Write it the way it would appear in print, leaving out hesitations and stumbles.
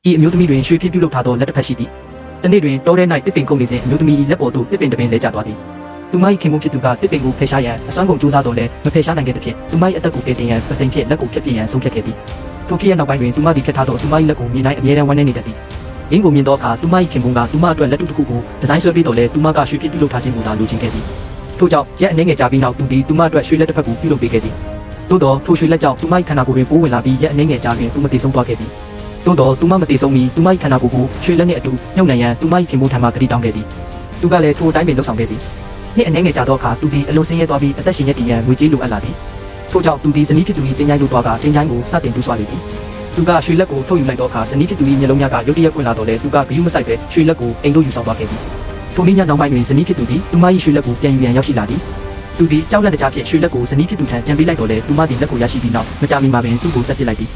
ဤအမျိုးသမီးတွင်ရွှေဖြစ်ပြုလုပ်ထားသောလက်တစ်ဖက်ရှိသည်တနေ့တွင်တောထဲ၌တစ်ပင်ကုန်နေစဉ်အမျိုးသမီး၏လက်ပေါ်သို့တစ်ပင်တစ်ပင်လဲကျသွားသည်သူမ၏ခင်မုန်းဖြစ်သူကတစ်ပင်ကိုဖယ်ရှားရန်အစွမ်းကုန်ကြိုးစားတော်လဲမဖယ်ရှားနိုင်ခဲ့သဖြင့်သူမ၏အသက်ကိုတည်တင်ရန်ပစိန်ဖြင့်လက်ကိုဖျက်ပြစ်ရန်ဆုံးဖြတ်ခဲ့သည်ထိုဖြစ်ရနောက်ပိုင်းတွင်သူမသည်ဖျက်ထားသောသူမ၏လက်ကိုမြင်တိုင်းအမြဲတမ်းဝမ်းနည်းနေတတ်သည်ရင်းကိုမြင်သောအခါသူမ၏ခင်မုန်းကသူမအတွက်လက်တူတစ်ခုကိုဒီဇိုင်းဆွဲပေးတော်လဲသူမကရွှေဖြစ်ပြုလုပ်ထားခြင်းကိုသာလိုချင်ခဲ့သည်ထို့ကြောင့်ရက်အနေငယ်ကြာပြီးနောက်သူသည်သူမအတွက်ရွှေလက်တစ်ဖက်ကိုပြုလုပ်ပေးခဲ့သည်သို့သောထိုရွှေလက်ကြောင့်သူမ၏ခန္ဓာကိုယ်တွင်ပိုးဝင်လာပြီးရက်အနေငယ်ကြာတွင်သူမတည်ဆုံးသွားခဲ့သည်သို့တော့သူမမတည်ဆုံးမီသူမ၏ခန္ဓာကိုယ်ကိုရွှေလက်နှင့်အတူညှုံနှံရန်သူမ၏ခင်မုန်းထံမှတတိတောင်းခဲ့သည်သူကလည်းထိုအတိုင်းပင်လှုပ်ဆောင်ခဲ့သည်နှစ်အနေငယ်ကြာသောအခါသူသည်အလွန်ဆင်းရဲသွားပြီးအသက်ရှင်ရတည်ရန်ငွေကြေးလိုအပ်လာသည်ထို့ကြောင့်သူသည်ဇနီးဖြစ်သူ၏တင်ချိုင်းလိုသွားကတင်ချိုင်းကိုစတင်တူးဆွလေသည်သူကရွှေလက်ကိုထုတ်ယူလိုက်သောအခါဇနီးဖြစ်သူ၏မျက်လုံးများကရုတ်တရက်ပွင့်လာတော့လေသူကဂရုမစိုက်ပဲရွှေလက်ကိုအိမ်သို့ယူဆောင်သွားခဲ့သည်ထိုနေ့ညနောက်ပိုင်းတွင်ဇနီးဖြစ်သူသည်သူမ၏ရွှေလက်ကိုပြန်ယူရန်ရောက်ရှိလာသည်သူသည်ကြောက်လန့်တကြားဖြင့်ရွှေလက်ကိုဇနီးဖြစ်သူထံပြန်ပေးလိုက်တော့လေသူမသည်လက်ကိုရရှိပြီးနောက်မကြာမီမှာပင်သူ့ကိုတက်ပစ်လိုက်သည်